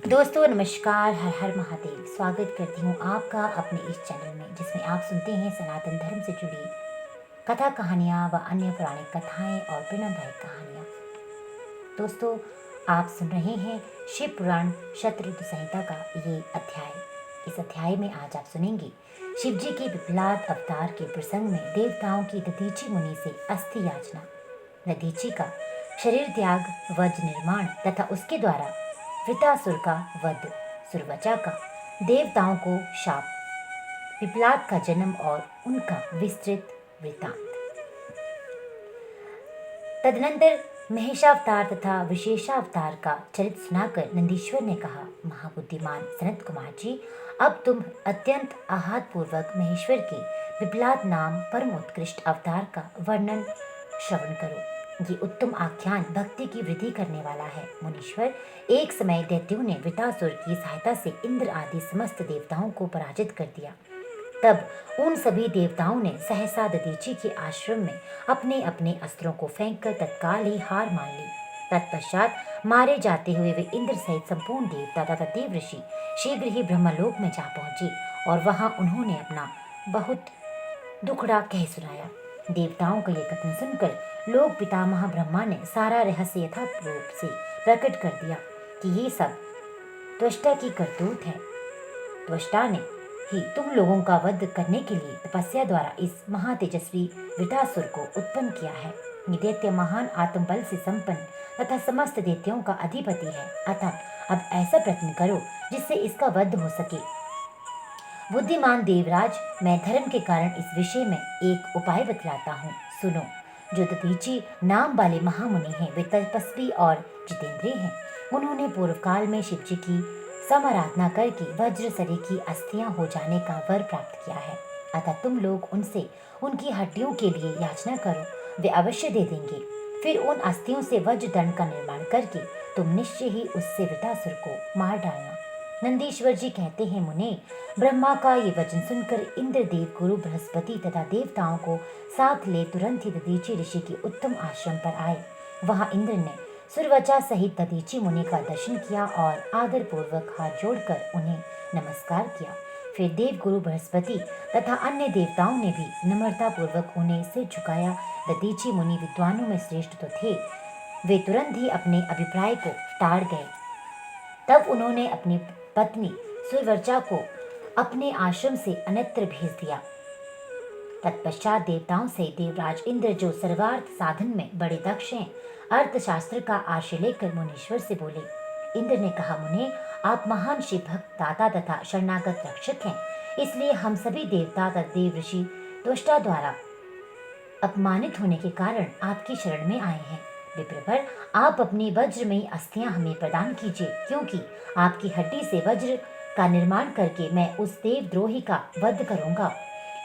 दोस्तों नमस्कार, हर हर महादेव। स्वागत करती हूँ आपका अपने इस चैनल में, जिसमें आप सुनते हैं सनातन धर्म से जुड़ी कथा कहानियाँ व अन्य पौराणिक कथाएं और प्रेरणादायक कहानियाँ। दोस्तों, आप सुन रहे हैं शिव पुराण शतरुद्र संहिता का ये अध्याय। इस अध्याय में आज आप सुनेंगे शिव जी के विप्लाद अवतार के प्रसंग में देवताओं की दधीचि मुनि से अस्थि याचना, दधीचि का शरीर त्याग, वज्र निर्माण तथा उसके द्वारा वृतासुर का वध, सुरवचा का देवताओं को शाप, पिपलाद का जन्म और उनका विस्तृत वृतांत। तदनंतर महेशावतार तथा विशेषावतार का चरित्र सुनाकर नंदीश्वर ने कहा, महाबुद्धिमान सनत कुमार जी, अब तुम अत्यंत आहत पूर्वक महेश्वर के पिपलाद नाम परम उत्कृष्ट अवतार का वर्णन श्रवण करो। ये उत्तम आख्यान भक्ति की वृद्धि करने वाला है। मुनीश्वर, एक समय दैत्यों ने वृतासुर की सहायता से इंद्र आदि समस्त देवताओं को पराजित कर दिया। तब उन सभी देवताओं ने सहसा दधीचि के आश्रम में अपने अपने अस्त्रों को फेंककर तत्काल ही हार मान ली। तत्पश्चात मारे जाते हुए वे इंद्र सहित संपूर्ण देवता तथा देव ऋषि शीघ्र ही ब्रह्मलोक में जा पहुंचे और वहां उन्होंने अपना बहुत दुखड़ा कह सुनाया। देवताओं का यह कथन सुनकर लोक पितामह ब्रह्मा ने सारा रहस्य यथार्थ रूप से प्रकट कर दिया कि ये सब त्वष्टा की करतूत है। त्वष्टा ने ही तुम लोगों का वध करने के लिए तपस्या द्वारा इस महातेजस्वी वृतासुर को उत्पन्न किया है। ये दैत्य महान आत्मबल से संपन्न तथा समस्त दैत्यों का अधिपति है। अतः अब ऐसा प्रयत्न करो जिससे इसका वध हो सके। बुद्धिमान देवराज, मैं धर्म के कारण इस विषय में एक उपाय बतलाता हूँ, सुनो। जो दधीचि नाम वाले महामुनि हैं, वे तपस्वी और जितेंद्रिय हैं। उन्होंने पूर्व काल में शिव जी की समाराधना करके वज्र सरी की अस्थियां हो जाने का वर प्राप्त किया है। अतः तुम लोग उनसे उनकी हड्डियों के लिए याचना करो, वे अवश्य दे देंगे। फिर उन अस्थियों से वज्र दंड का निर्माण करके तुम निश्चय ही उससे वृतासुर को मार डालना। नंदीश्वर जी कहते हैं, मुने, ब्रह्मा का ये वचन सुनकर इंद्रदेव गुरु बृहस्पति तथा देवताओं को साथ ले तुरंत ही दधीचि ऋषि के उत्तम आश्रम पर आए। वहां इंद्र ने सुरवचा सहित दधीचि मुनि का दर्शन किया और आदर पूर्वक हाथ जोड़कर उन्हें नमस्कार किया। फिर देव गुरु बृहस्पति तथा अन्य देवताओं ने भी नम्रता पूर्वक उन्हें सिर झुकाया। दधीचि मुनि विद्वानों में श्रेष्ठ तो थे, वे तुरंत ही अपने अभिप्राय को टाड़ गए। तब उन्होंने अपनी पत्नी सुरवचा को अपने आश्रम से अन्यत्र भेज दिया। तत्पश्चात देवताओं से देवराज इंद्र, जो सर्वार्थ साधन में बड़े दक्ष हैं, अर्थशास्त्र का आश्रय लेकर मुनीश्वर से बोले। इंद्र ने कहा, मुने, आप महान शिव भक्त, दाता तथा शरणागत रक्षक हैं, इसलिए हम सभी देवता तथा देव ऋषि त्वष्टा द्वारा अपमानित होने के कारण आपकी शरण में आए हैं। विप्रवर, आप अपनी वज्रमयी अस्थियां हमें प्रदान कीजिए, क्योंकि आपकी हड्डी से वज्र का निर्माण करके मैं उस देवद्रोही का वध करूंगा।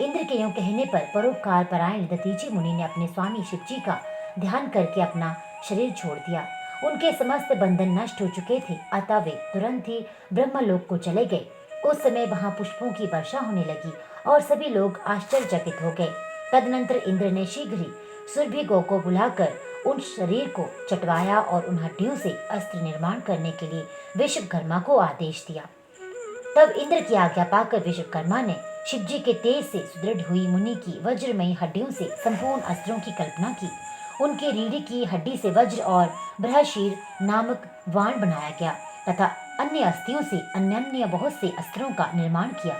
इंद्र के यूं कहने पर परोपकार परायण दधीचि मुनि ने अपने स्वामी शिव जी का ध्यान करके अपना शरीर छोड़ दिया। उनके समस्त बंधन नष्ट हो चुके थे, अतः वे तुरंत ही ब्रह्मलोक को चले गए। उस समय वहां पुष्पों की वर्षा होने लगी और सभी लोग आश्चर्यचकित हो गए। तदनंतर इंद्र ने शीघ्र ही सुरभिगो को बुलाकर उन शरीर को चटवाया और उन हड्डियों से अस्त्र निर्माण करने के लिए विश्वकर्मा को आदेश दिया। तब इंद्र की आज्ञा पाकर विश्वकर्मा ने शिव जी के तेज से सुदृढ़ हुई मुनि की वज्रमयी हड्डियों से संपूर्ण अस्त्रों की कल्पना की। उनकी रीढ़ी की हड्डी से वज्र और बृहशीर नामक बाण बनाया गया तथा अन्य अस्थियों से अन्य बहुत से अस्त्रों का निर्माण किया।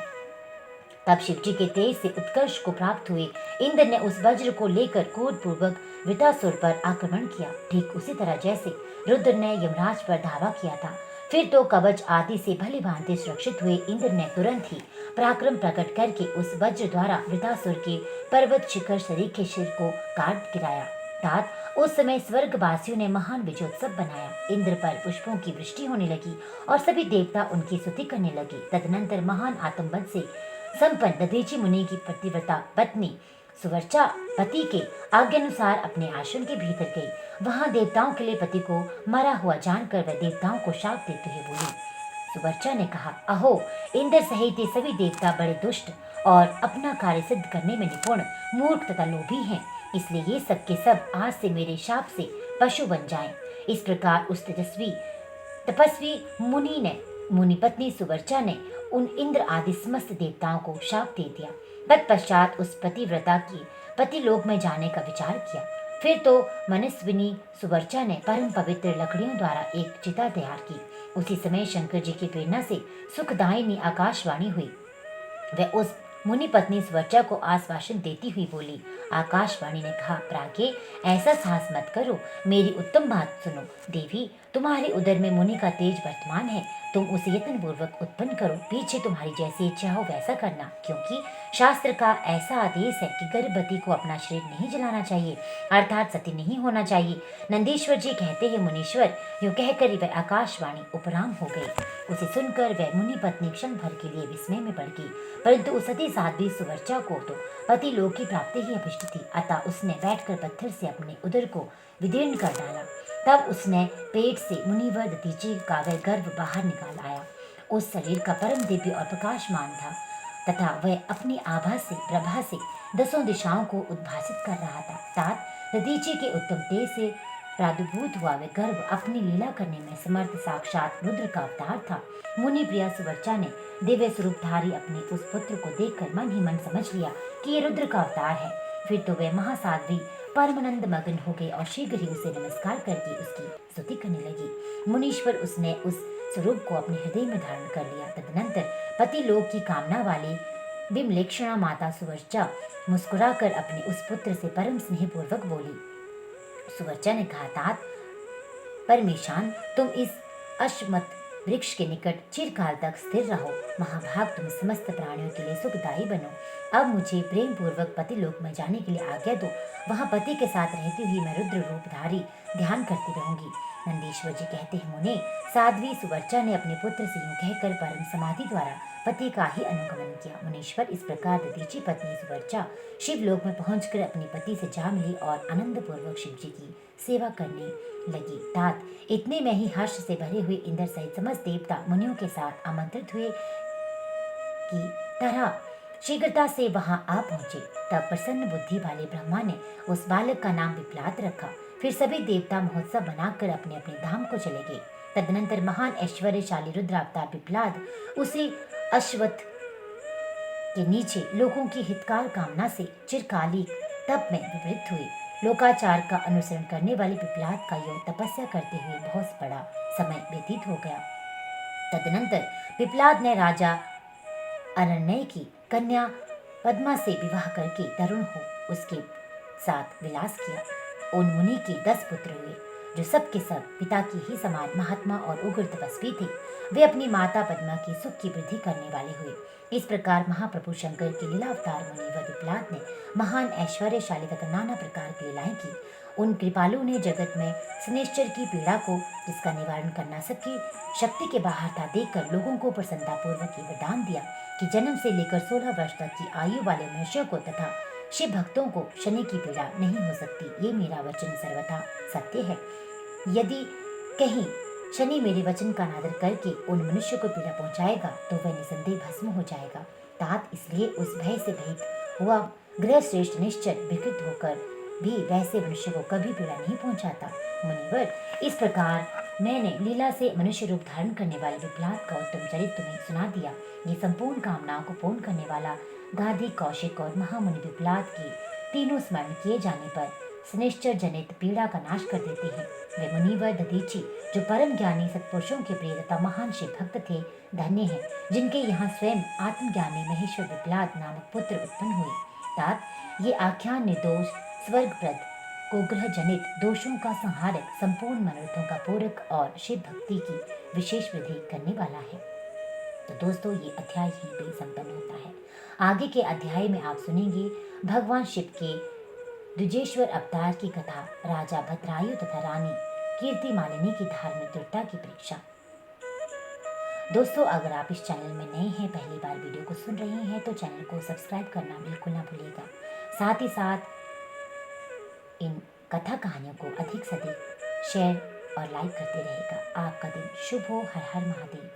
तब शिव जी के तेज से उत्कर्ष को प्राप्त हुए इंद्र ने उस वज्र को लेकर क्रोधपूर्वक वृतासुर पर आक्रमण किया, ठीक उसी तरह जैसे रुद्र ने यमराज पर धावा किया था। फिर तो कवच आदि से भली भांति सुरक्षित हुए इंद्र ने तुरंत ही पराक्रम प्रकट करके उस वज्र द्वारा वृतासुर के पर्वत शिखर शरीर के सिर को काट गिराया। तात उस समय स्वर्गवासियों ने महान विजयोत्सव बनाया। इंद्र पर पुष्पों की वृष्टि होने लगी और सभी देवता उनकी स्तुति करने लगे। तदनंतर महान आत्मबल से संपन्न दधीचि मुनि की पतिव्रता पत्नी सुवर्चा पति के आज्ञानुसार अपने आश्रम के भीतर गई। वहां देवताओं के लिए पति को मरा हुआ जानकर वह देवताओं को शाप देते हुए बोली। सुवर्चा ने कहा, अहो, इंद्र सहित ये सभी देवता बड़े दुष्ट और अपना कार्य सिद्ध करने में निपुण, मूर्ख तथा लोभी हैं, इसलिए ये सब के सब आज से मेरे शाप से पशु बन जाएं। इस प्रकार उस तेजस्वी तपस्वी मुनि पत्नी सुवर्चा ने उन इंद्र आदि समस्त देवताओं को शाप दे दिया। तत्पश्चात उस पतिव्रता की पतिलोक में जाने का विचार किया। फिर तो मनस्विनी सुवर्चा ने परम पवित्र लकड़ियों द्वारा एक चिता तैयार की। उसी समय शंकर जी की प्रेरणा से सुखदायिनी आकाशवाणी हुई। वह उस मुनि पत्नी सुवर्चा को आश्वासन देती हुई बोली। आकाशवाणी ने कहा, प्राज्ञे, ऐसा साहस मत करो, मेरी उत्तम बात सुनो। देवी, तुम्हारे उदर में मुनि का तेज वर्तमान है, तुम उसे यत्न पूर्वक उत्पन्न करो। पीछे तुम्हारी जैसी इच्छा हो वैसा करना, क्योंकि शास्त्र का ऐसा आदेश है कि गर्भवती को अपना शरीर नहीं जलाना चाहिए, अर्थात सती नहीं होना चाहिए। नंदीश्वर जी कहते हैं, मुनीश्वर, यूं कहकर वह आकाशवाणी उपराम हो गई। उसे सुनकर वह मुनि पत्नी क्षण भर के लिए विस्मय में पड़ गई, परंतु उस सती साध्वी सुवर्चा को तो पति लोक की प्राप्ति ही अभिष्ट थी। अतः उसने बैठकर पत्थर से अपने उदर को विदीर्ण कर डाला। तब उसने पेट से मुनिवर दधीचि का वह गर्भ बाहर निकाल आया। उस शरीर का परम दिव्य और प्रकाशमान था तथा वह अपनी आभा से प्रभा से दसों दिशाओं को उद्भासित कर रहा था। तात दधीचि के उत्तम तेज से प्रादुर्भूत हुआ वह गर्भ अपनी लीला करने में समर्थ साक्षात रुद्र का अवतार था। मुनि प्रिया सुवर्चा ने दिव्य स्वरूपधारी अपने उस पुत्र को देखकर मन ही मन समझ लिया कि ये रुद्र का अवतार है। फिर तो वह महासाध्वी परमानंद मगन हो गई और शीघ्र ही उसे नमस्कार करके उसकी स्तुति करने लगी। मुनीश्वर उसने उस स्वरूप को अपने हृदय में धारण कर लिया। तदनंतर पति लोक की कामना वाली विमलेक्षणा माता सुवर्चा मुस्कुराकर अपने उस पुत्र से परम स्नेह पूर्वक बोली। सुवर्चा ने कहा, तात परमेशान, तुम इस अश्वत्थ वृक्ष के निकट चिरकाल तक स्थिर रहो। महाभाग, तुम समस्त प्राणियों के लिए सुखदायी बनो। अब मुझे प्रेम पूर्वक पति लोक में जाने के लिए आज्ञा दो। वहां पति के साथ रहती हुई मैं रुद्र रूपधारी ध्यान करती रहूंगी। नंदीश्वर जी कहते हैं, मुने, साध्वी सुवर्चा ने अपने पुत्र से यूं कहकर परम समाधि द्वारा पति का ही अनुगमन किया। मुनीश्वर, इस प्रकार दधीचि पत्नी सुवर्चा शिवलोक में पहुंचकर अपने पति से जा मिली और आनंद पूर्वक शिव जी की सेवा करने लगी। तात इतने में ही हर्ष से भरे हुए इंद्र सहित समस्त देवता मुनियों के साथ आमंत्रित हुए की तरह शीघ्रता से वहां आ पहुंचे। तब प्रसन्न बुद्धि वाले ब्रह्मा ने उस बालक का नाम विप्लाद रखा। फिर सभी देवता महोत्सव बनाकर अपने अपने धाम को चले गए। तदनंतर महान ऐश्वर्यशाली रुद्रावतार विप्लाद उसी अश्वत्थ के नीचे लोगों की हितकार कामना से चिरकालिक तप में विवृत हुए। लोकाचार का अनुसरण करने वाले पिपलाद का योग तपस्या करते हुए बहुत बड़ा समय व्यतीत हो गया। तदनंतर पिपलाद ने राजा अरण्य की कन्या पद्मा से विवाह करके तरुण हो उसके साथ विलास किया। उन मुनि के 10 पुत्र हुए, जो सब के सब पिता की ही समान महात्मा और उग्र तपस्वी थे। वे अपनी माता पद्मा की सुख की वृद्धि करने वाले हुए। इस प्रकार महाप्रभु शंकर की लीला अवतार मुनि व विप्लाद ने महान ऐश्वर्यशाली तथा नाना प्रकार की लीलाएं की। उन कृपालु ने जगत में शनिश्चर की पीड़ा को, जिसका निवारण करना सबकी शक्ति के बाहर था, देखकर लोगों को प्रसन्नतापूर्वक ये वरदान दिया कि जन्म से लेकर 16 वर्ष तक की आयु वाले मनुष्यों को तथा शिव भक्तों को शनि की पीड़ा नहीं हो सकती। ये मेरा वचन सर्वथा सत्य है। यदि कहीं शनि मेरे वचन का अनादर करके उन मनुष्य को पीड़ा पहुंचाएगा तो वह निसंदेह भस्म हो जाएगा। तात इसलिए उस भय से भयभीत हुआ गृह श्रेष्ठ निश्चय विकृत होकर भी वैसे मनुष्य को कभी पीड़ा नहीं पहुंचाता। मुनिवर, इस प्रकार मैंने लीला से मनुष्य रूप धारण करने वाले विप्लाद का उत्तम चरित्र तुम्हें सुना दिया। ये संपूर्ण कामनाओं को पूर्ण करने वाला गाधी, कौशिक और महामुनि विप्लाद के तीनों स्मरण किए जाने पर शनिश्चर जनित पीड़ा का नाश कर देते हैं। वे मुनिवर दधीचि, जो परम ज्ञानी सत्पुरुषों के प्रिय तथा महान शिव भक्त थे, धन्य हैं, जिनके यहाँ स्वयं आत्मज्ञानी महेश्वर विप्लाद नामक पुत्र उत्पन्न हुए। तात ये आख्यान निर्दोष स्वर्गप्रद को ग्रह जनित दोषों का संहारक, संपूर्ण मनोरथों का पूरक और शिव भक्ति की विशेष विधि करने वाला है। तो दोस्तों, ये अध्याय यहीं पे संपन्न होता है। आगे के अध्याय में आप सुनेंगे भगवान शिव के द्विजेश्वर अवतार की कथा, राजा भद्रायु तथा रानी कीर्ति मालिनी की धार्मिक दृढ़ता की परीक्षा। दोस्तों, अगर आप इस चैनल में नए हैं, पहली बार वीडियो को सुन रहे हैं, तो चैनल को सब्सक्राइब करना बिल्कुल ना भूलिएगा। साथ ही साथ इन कथा कहानियों को अधिक से अधिक शेयर और लाइक करते रहेगा। आपका दिन शुभ हो। हर हर महादेव।